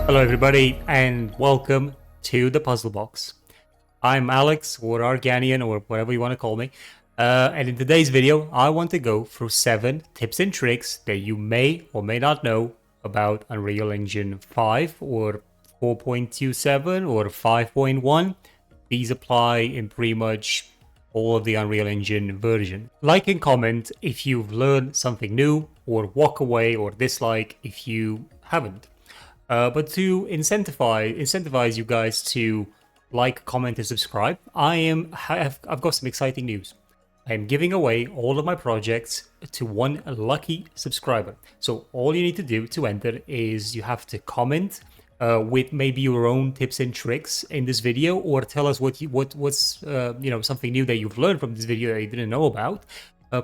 Hello everybody and welcome to the Puzzle Box. I'm Alex or Arganian or whatever you want to call me, and in today's video I want to go through 7 tips and tricks that you may or may not know about Unreal Engine 5 or 4.27 or 5.1. These apply in pretty much all of the Unreal Engine version. Like and comment if you've learned something new, or walk away or dislike if you haven't. But to incentivize you guys to like, comment, and subscribe, I've got some exciting news. I am giving away all of my projects to one lucky subscriber. So all you need to do to enter is you have to comment with maybe your own tips and tricks in this video, or tell us what's something new that you've learned from this video that you didn't know about.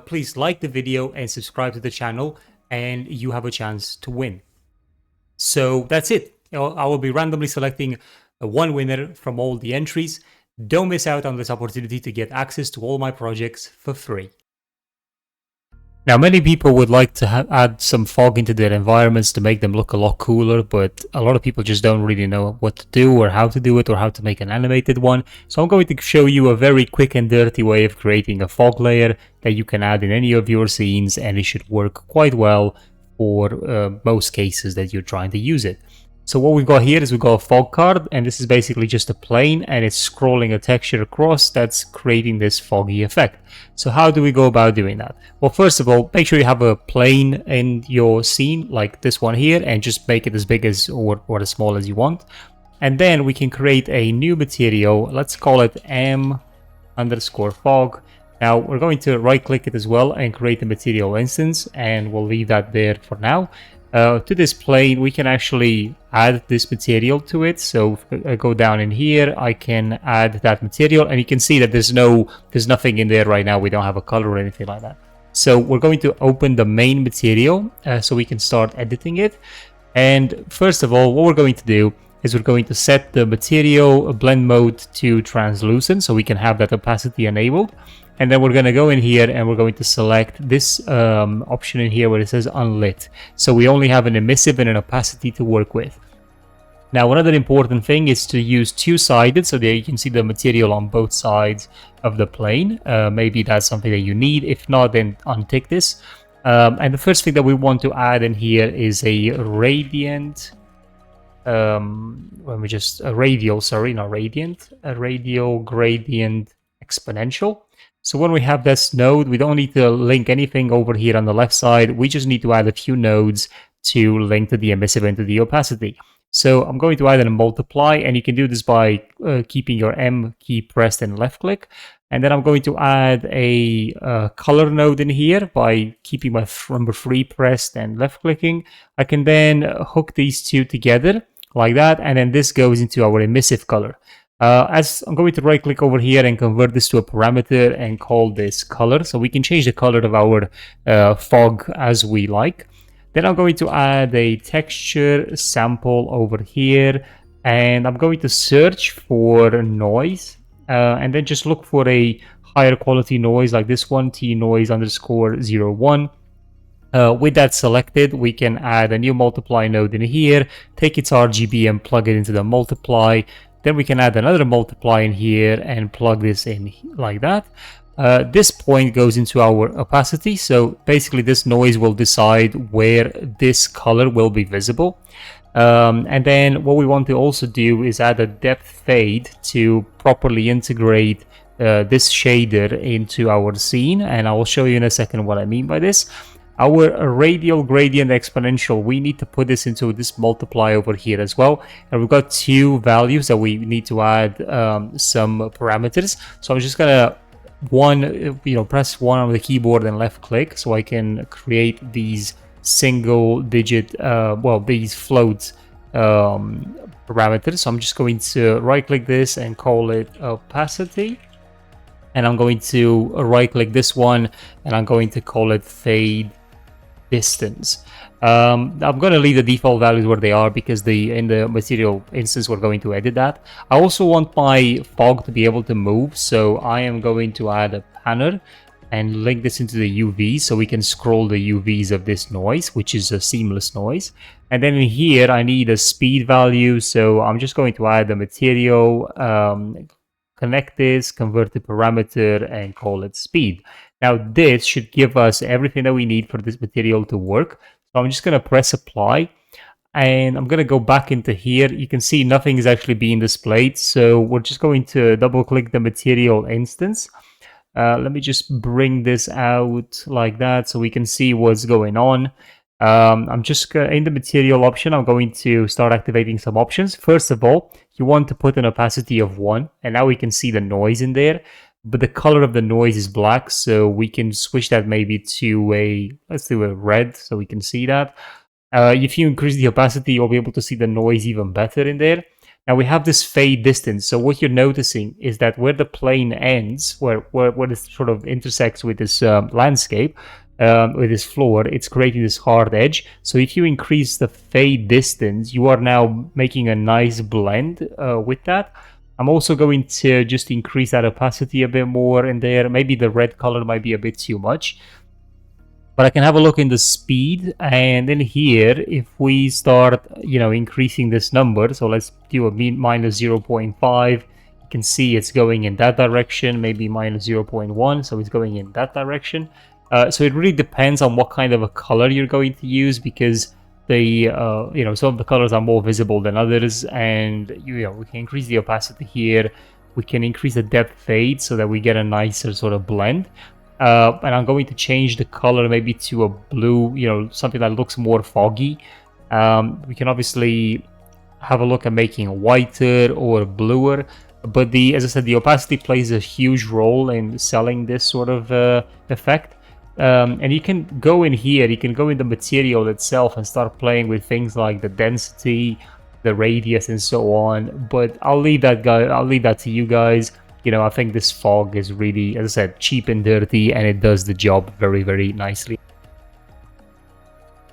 Please like the video and subscribe to the channel, and you have a chance to win. So that's it. I will be randomly selecting one winner from all the entries. Don't miss out on this opportunity to get access to all my projects for free. Now, many people would like to add some fog into their environments to make them look a lot cooler, but a lot of people just don't really know what to do or how to do it or how to make an animated one. So I'm going to show you a very quick and dirty way of creating a fog layer that you can add in any of your scenes, and it should work quite well for most cases that you're trying to use it. So what we've got here is we've got a fog card, and this is basically just a plane, and it's scrolling a texture across that's creating this foggy effect. So how do we go about doing that? Well, first of all, make sure you have a plane in your scene like this one here, and just make it as big as or as small as you want. And then we can create a new material. Let's call it m_fog. Now we're going to right click it as well and create a material instance, and we'll leave that there for now. To this plane we can actually add this material to it. So if I go down in here, I can add that material, and you can see that there's nothing in there right now. We don't have a color or anything like that. So we're going to open the main material so we can start editing it. And first of all, what we're going to do is we're going to set the material blend mode to translucent so we can have that opacity enabled. And then we're going to go in here and we're going to select this option in here where it says unlit. So we only have an emissive and an opacity to work with. Now, another important thing is to use two-sided so that you can see the material on both sides of the plane. Maybe that's something that you need. If not, then untick this. And the first thing that we want to add in here is a radial, radial gradient exponential. So when we have this node, we don't need to link anything over here on the left side. We just need to add a few nodes to link to the emissive and to the opacity. So I'm going to add a multiply, and you can do this by keeping your M key pressed and left click. And then I'm going to add a color node in here by keeping my number 3 pressed and left clicking. I can then hook these two together like that, and then this goes into our emissive color. As I'm going to right click over here and convert this to a parameter and call this color, so we can change the color of our fog as we like. Then I'm going to add a texture sample over here, and I'm going to search for noise, and then just look for a higher quality noise like this one, tnoise_01. With that selected, we can add a new multiply node in here, take its RGB and plug it into the multiply. Then we can add another multiply in here and plug this in like that. This point goes into our opacity. So basically this noise will decide where this color will be visible. And then what we want to also do is add a depth fade to properly integrate this shader into our scene. And I will show you in a second what I mean by this. Our radial gradient exponential, we need to put this into this multiply over here as well. And we've got 2 values that we need to add some parameters. So I'm just gonna press 1 on the keyboard and left click so I can create these single digit, these float parameters. So I'm just going to right click this and call it opacity. And I'm going to right click this one and I'm going to call it fade distance. I'm going to leave the default values where they are because in the material instance we're going to edit that. I also want my fog to be able to move, so I am going to add a panner and link this into the UV so we can scroll the UVs of this noise, which is a seamless noise. And then in here, I need a speed value. So I'm just going to add the material, connect this, convert the parameter, and call it speed. Now this should give us everything that we need for this material to work. So I'm just going to press apply. And I'm going to go back into here. You can see nothing is actually being displayed. So we're just going to double click the material instance. Let me just bring this out like that so we can see what's going on. I'm just in the material option, I'm going to start activating some options. First of all, you want to put an opacity of 1, and now we can see the noise in there, but the color of the noise is black, so we can switch that maybe to let's do a red so we can see that. If you increase the opacity, you'll be able to see the noise even better in there. Now we have this fade distance. So what you're noticing is that where the plane ends, where it sort of intersects with this landscape, with this floor, it's creating this hard edge. So if you increase the fade distance, you are now making a nice blend with that. I'm also going to just increase that opacity a bit more in there. Maybe the red color might be a bit too much. But I can have a look in the speed, and in here, if we start, increasing this number, so let's do a minus 0.5, you can see it's going in that direction, maybe minus 0.1, so it's going in that direction. So it really depends on what kind of a color you're going to use, because the some of the colors are more visible than others, and we can increase the opacity here. We can increase the depth fade so that we get a nicer sort of blend. And I'm going to change the color maybe to a blue, something that looks more foggy. We can obviously have a look at making whiter or bluer, but as I said, the opacity plays a huge role in selling this sort of effect. And you can go in here, you can go in the material itself and start playing with things like the density, the radius, and so on. But I'll leave that to you guys. I think this fog is really, as I said, cheap and dirty, and it does the job very, very nicely.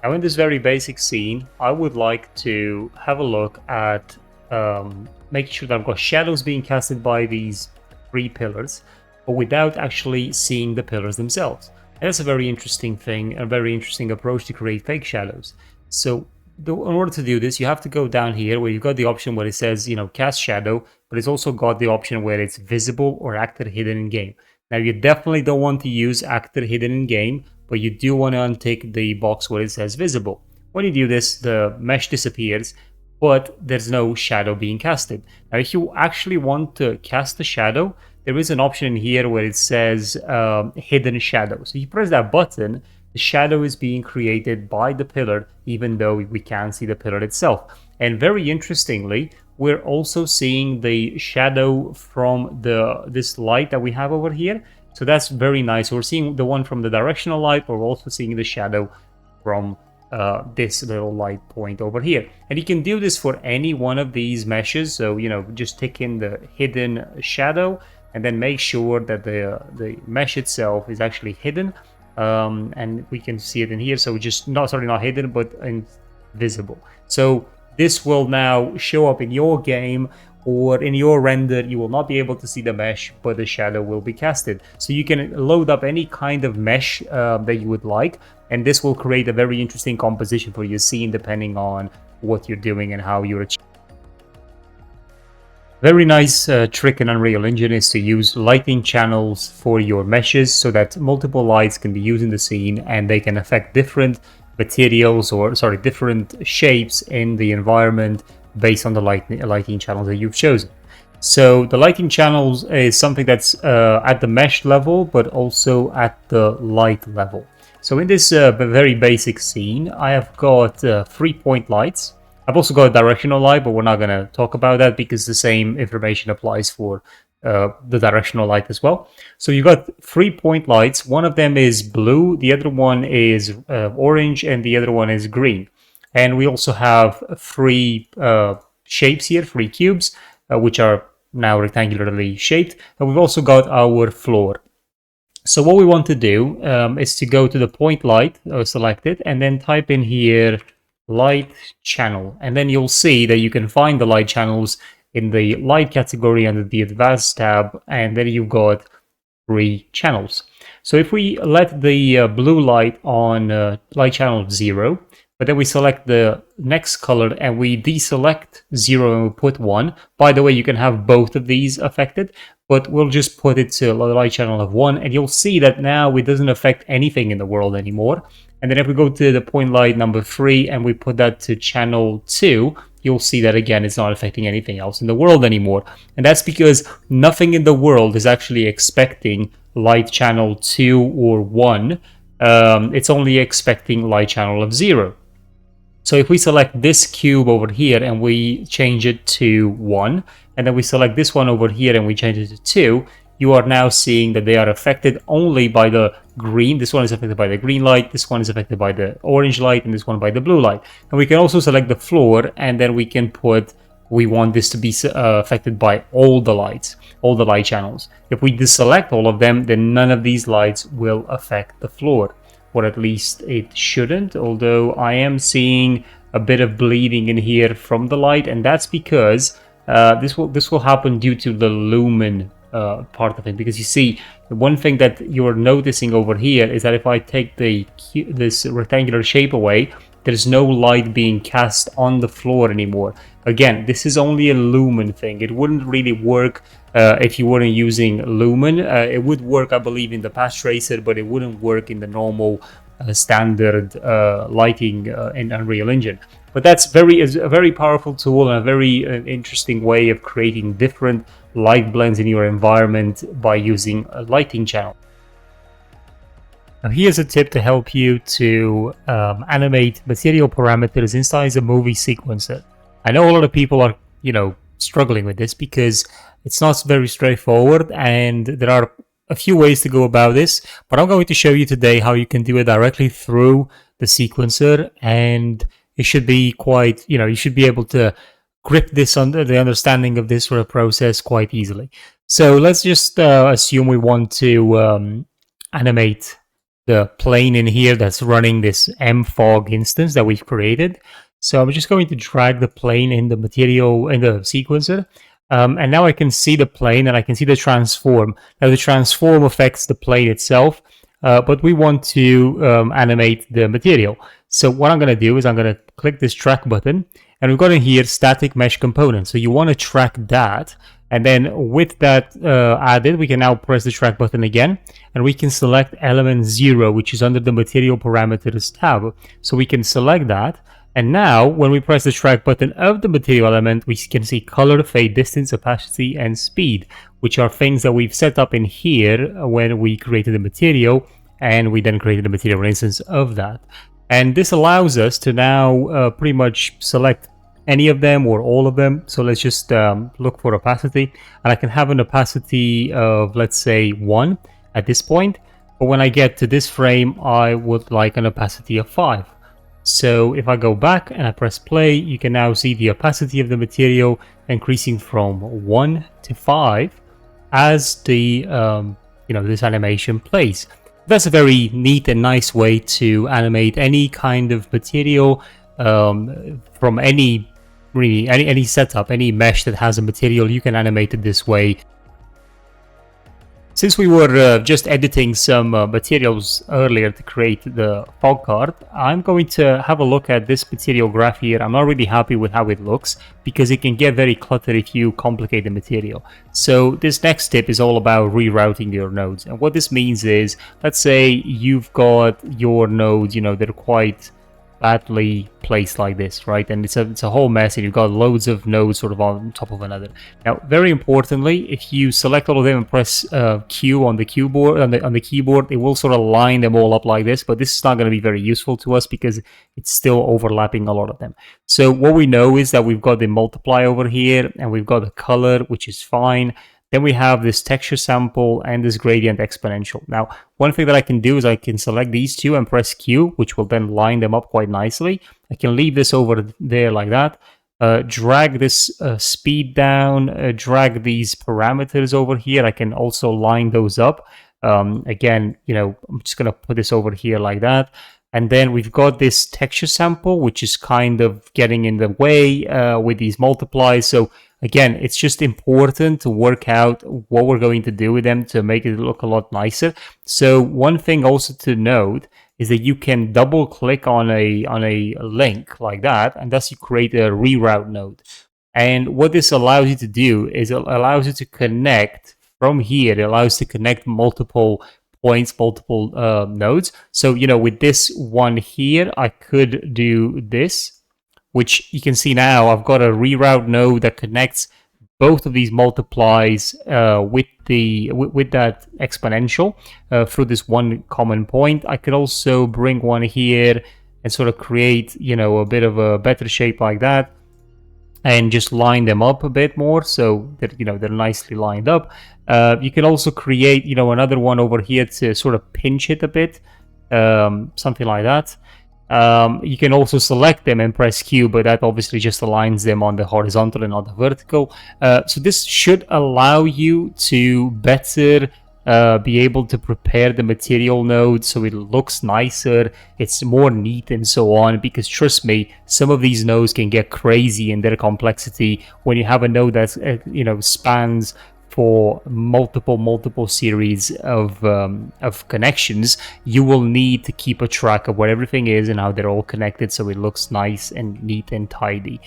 Now in this very basic scene, I would like to have a look at making sure that I've got shadows being casted by these 3 pillars, but without actually seeing the pillars themselves. And that's a very interesting thing, a very interesting approach to create fake shadows. So in order to do this, you have to go down here where you've got the option where it says, cast shadow, but it's also got the option where it's visible or actor hidden in game. Now, you definitely don't want to use actor hidden in game, but you do want to untick the box where it says visible. When you do this, the mesh disappears, but there's no shadow being casted. Now, if you actually want to cast the shadow, there is an option in here where it says hidden shadow. So you press that button, the shadow is being created by the pillar, even though we can't see the pillar itself. And very interestingly, we're also seeing the shadow from this light that we have over here. So that's very nice. We're seeing the one from the directional light, but we're also seeing the shadow from this little light point over here. And you can do this for any one of these meshes. So, just tick in the hidden shadow and then make sure that the mesh itself is actually hidden. And we can see it in here. So just not hidden, but invisible. So this will now show up in your game, or in your render. You will not be able to see the mesh, but the shadow will be casted. So you can load up any kind of mesh that you would like, and this will create a very interesting composition for your scene depending on what you're doing and how you're achieving. Very nice trick in Unreal Engine is to use lighting channels for your meshes so that multiple lights can be used in the scene and they can affect different materials, different shapes in the environment based on the lighting channels that you've chosen. So the lighting channels is something that's at the mesh level, but also at the light level. So in this very basic scene, I have got 3-point lights. I've also got a directional light, but we're not going to talk about that because the same information applies for the directional light as well. So you've got 3-point lights. One of them is blue, the other one is orange, and the other one is green. And we also have 3 shapes here, 3 cubes, which are now rectangularly shaped. And we've also got our floor. So what we want to do is to go to the point light, select it, and then type in here light channel, and then you'll see that you can find the light channels in the light category under the advanced tab, and then you've got 3 channels. So if we let the blue light on light channel 0, but then we select the next color and we deselect 0 and we put 1. By the way, you can have both of these affected, but we'll just put it to light channel of 1, and you'll see that now it doesn't affect anything in the world anymore. And then if we go to the point light number 3 and we put that to channel 2, you'll see that again it's not affecting anything else in the world anymore. And that's because nothing in the world is actually expecting light channel 2 or 1. It's only expecting light channel of 0. So if we select this cube over here and we change it to 1, and then we select this one over here and we change it to 2, you are now seeing that they are affected only by the green. This one is affected by the green light, this one is affected by the orange light, and this one by the blue light. And we can also select the floor, and then we can put, we want this to be affected by all the lights, all the light channels. If we deselect all of them, then none of these lights will affect the floor. Or at least it shouldn't, although I am seeing a bit of bleeding in here from the light, and that's because this will happen due to the lumen part of it. Because you see, the one thing that you're noticing over here is that if I take this rectangular shape away, there's no light being cast on the floor anymore. Again, this is only a lumen thing. It wouldn't really work if you weren't using lumen. It would work, I believe, in the path tracer, but it wouldn't work in the normal standard lighting in Unreal Engine. But that's a very powerful tool and a very interesting way of creating different light blends in your environment by using a lighting channel. Now here's a tip to help you to animate material parameters inside a movie sequencer. I know a lot of people are, struggling with this because it's not very straightforward, and there are a few ways to go about this, but I'm going to show you today how you can do it directly through the sequencer, and it should be quite, you should be able to grip this under the understanding of this sort of process quite easily. So let's just assume we want to animate the plane in here that's running this mfog instance that we've created. So I'm just going to drag the plane in the material in the sequencer. And now I can see the plane and I can see the transform. Now the transform affects the plane itself, but we want to animate the material. So what I'm going to do is I'm going to click this track button, and we've got in here static mesh component. So you want to track that. And then with that added, we can now press the track button again, and we can select element 0, which is under the material parameters tab. So we can select that. And now when we press the track button of the material element, we can see color, fade, distance, opacity, and speed, which are things that we've set up in here when we created the material, and we then created the material instance of that. And this allows us to now pretty much select any of them or all of them. So let's just look for opacity, and I can have an opacity of, let's say, 1 at this point. But when I get to this frame, I would like an opacity of 5. So if I go back and I press play, you can now see the opacity of the material increasing from 1 to 5 as the this animation plays. That's a very neat and nice way to animate any kind of material from any setup, any mesh that has a material. You can animate it this way. Since we were just editing some materials earlier to create the fog card, I'm going to have a look at this material graph here. I'm not really happy with how it looks because it can get very cluttered if you complicate the material. So this next tip is all about rerouting your nodes. And what this means is, let's say you've got your nodes, that are quite badly placed like this, right? And it's a whole mess, and you've got loads of nodes sort of on top of another. Now, very importantly, if you select all of them and press Q on the keyboard, on the keyboard, it will sort of line them all up like this. But this is not going to be very useful to us because it's still overlapping a lot of them. So what we know is that we've got the multiply over here, and we've got the color, which is fine. Then we have this texture sample and this gradient exponential. Now, one thing that I can do is I can select these two and press Q, which will then line them up quite nicely. I can leave this over there like that. Drag this speed down, drag these parameters over here. I can also line those up. Again, I'm just going to put this over here like that. And then we've got this texture sample, which is kind of getting in the way with these multiplies. So again, it's just important to work out what we're going to do with them to make it look a lot nicer. So one thing also to note is that you can double click on a link like that, and thus you create a reroute node. And what this allows you to do is it allows you to connect from here. It allows you to connect multiple points, multiple nodes. So, with this one here, I could do this, which you can see now I've got a reroute node that connects both of these multiplies with that exponential through this one common point. I could also bring one here and sort of create, a bit of a better shape like that, and just line them up a bit more so that they're nicely lined up. You can also create another one over here to sort of pinch it a bit, something like that. You can also select them and press Q, but that obviously just aligns them on the horizontal and not the vertical. So this should allow you to better be able to prepare the material node so it looks nicer, it's more neat and so on, because trust me, some of these nodes can get crazy in their complexity. When you have a node that's spans for multiple series of connections, you will need to keep a track of where everything is and how they're all connected so it looks nice and neat and tidy.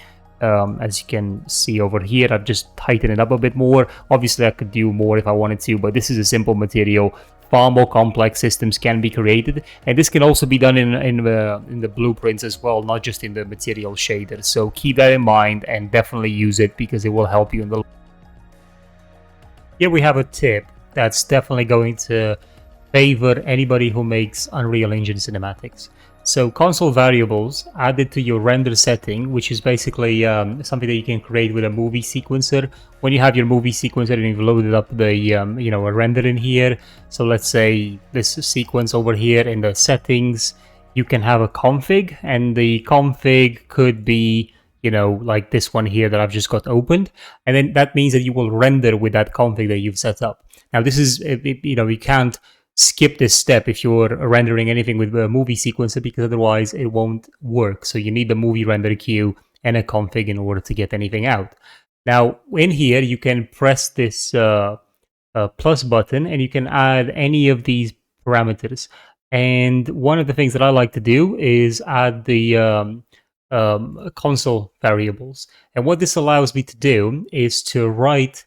As you can see over here, I've just tightened it up a bit more. Obviously I could do more if I wanted to, but this is a simple material. Far more complex systems can be created, and this can also be done in the blueprints as well, not just in the material shader. So keep that in mind and definitely use it because it will help you in the. Here we have a tip that's definitely going to favor anybody who makes Unreal Engine cinematics. So console variables added to your render setting, which is basically something that you can create with a movie sequencer. When you have your movie sequencer and you've loaded up the a render in here, so let's say this sequence over here in the settings, you can have a config, and the config could be like this one here that I've just got opened, and then that means that you will render with that config that you've set up. Now this is you can't skip this step if you're rendering anything with a movie sequencer, because otherwise it won't work. So you need the movie render queue and a config in order to get anything out. Now in here you can press this plus button and you can add any of these parameters. And one of the things that I like to do is add the console variables. And what this allows me to do is to write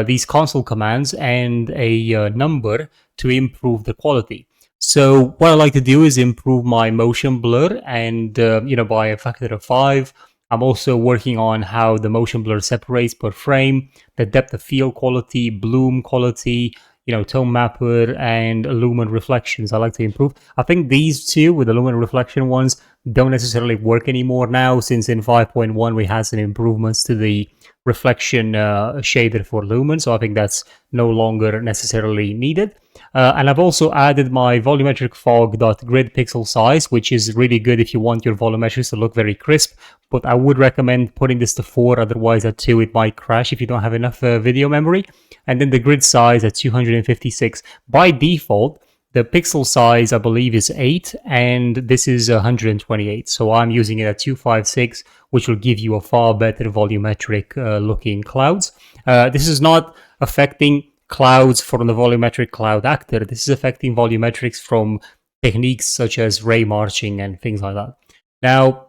these console commands and a number to improve the quality. So what I like to do is improve my motion blur, and by a factor of 5. I'm also working on how the motion blur separates per frame, the depth of field quality, bloom quality, tone mapper, and lumen reflections. I like to improve. I think these two with the lumen reflection ones don't necessarily work anymore now, since in 5.1 we had some improvements to the reflection shader for lumen, so I think that's no longer necessarily needed. And I've also added my volumetric fog.grid pixel size, which is really good if you want your volumetrics to look very crisp, but I would recommend putting this to 4, otherwise at 2 it might crash if you don't have enough video memory. And then the grid size at 256. By default, the pixel size, I believe, is 8, and this is 128. So I'm using it at 256, which will give you a far better volumetric looking clouds. This is not affecting clouds from the volumetric cloud actor. This is affecting volumetrics from techniques such as ray marching and things like that. Now,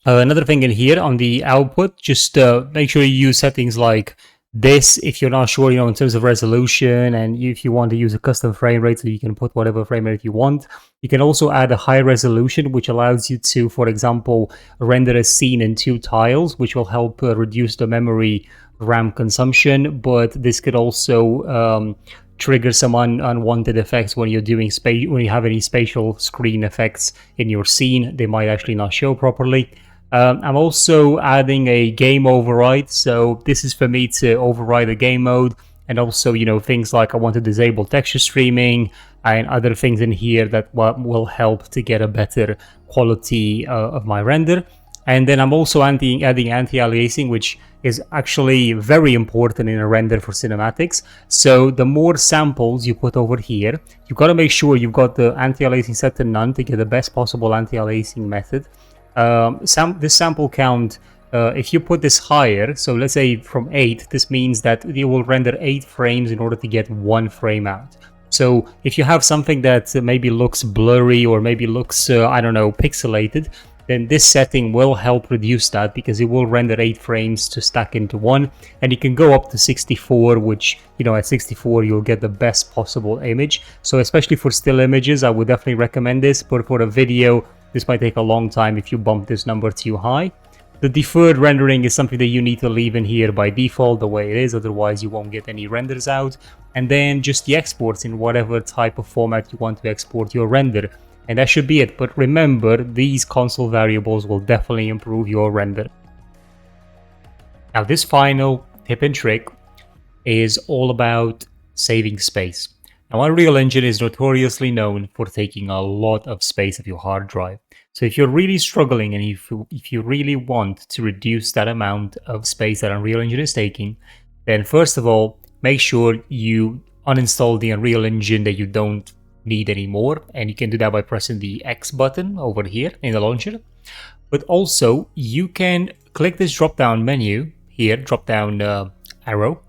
another thing in here on the output, just make sure you use settings like this if you're not sure, in terms of resolution, and if you want to use a custom frame rate, so you can put whatever frame rate you want. You can also add a high resolution, which allows you to, for example, render a scene in 2 tiles, which will help reduce the memory RAM consumption. But this could also trigger some unwanted effects when you're doing when you have any spatial screen effects in your scene. They might actually not show properly. I'm also adding a game override, so this is for me to override a game mode, and also things like I want to disable texture streaming and other things in here that will help to get a better quality of my render. And then I'm also adding anti-aliasing, which is actually very important in a render for cinematics. So the more samples you put over here, you've got to make sure you've got the anti-aliasing set to none to get the best possible anti-aliasing method. This sample count if you put this higher, so let's say from 8, this means that it will render 8 frames in order to get 1 frame out. So if you have something that maybe looks blurry or maybe looks, I don't know, pixelated, then this setting will help reduce that because it will render 8 frames to stack into 1, and you can go up to 64, which, you know, at 64 you'll get the best possible image. So especially for still images, I would definitely recommend this, but for a video, this might take a long time if you bump this number too high. The deferred rendering is something that you need to leave in here by default the way it is, otherwise you won't get any renders out. And then just the exports in whatever type of format you want to export your render. And that should be it, but remember, these console variables will definitely improve your render. Now this final tip and trick is all about saving space. Now Unreal Engine is notoriously known for taking a lot of space of your hard drive. So if you're really struggling and if you really want to reduce that amount of space that Unreal Engine is taking, then first of all, make sure you uninstall the Unreal Engine that you don't need anymore, and you can do that by pressing the X button over here in the launcher. But also you can click this drop down menu here, drop down arrow,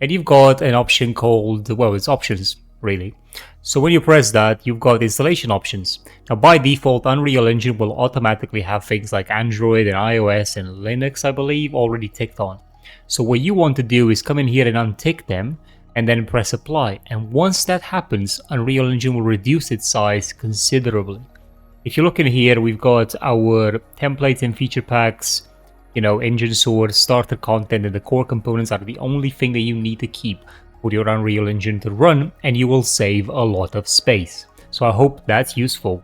and you've got an option called, well, it's options really. So when you press that, you've got installation options. Now by default, Unreal Engine will automatically have things like Android and iOS and Linux, I believe, already ticked on. So what you want to do is come in here and untick them and then press apply. And once that happens, Unreal Engine will reduce its size considerably. If you look in here, we've got our templates and feature packs, you know, engine source, starter content, and the core components are the only thing that you need to keep for your Unreal Engine to run, and you will save a lot of space. So I hope that's useful.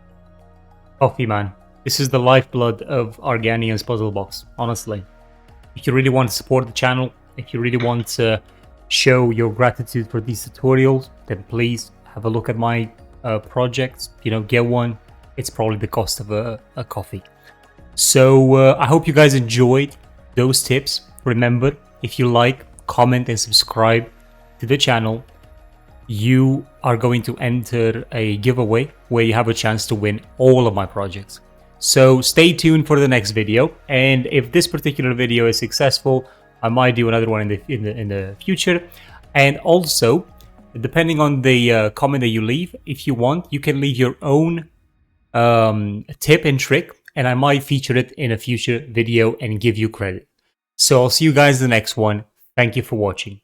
Coffee, man. This is the lifeblood of Arganian's puzzle box, honestly. If you really want to support the channel, if you really want to show your gratitude for these tutorials, then please have a look at my projects, you know, get one. It's probably the cost of a coffee. So I hope you guys enjoyed those tips. Remember, if you like, comment and subscribe to the channel, you are going to enter a giveaway where you have a chance to win all of my projects. So stay tuned for the next video, and if this particular video is successful, I might do another one in the future. And also, depending on the comment that you leave, if you want, you can leave your own tip and trick, and I might feature it in a future video and give you credit. So I'll see you guys in the next one. Thank you for watching.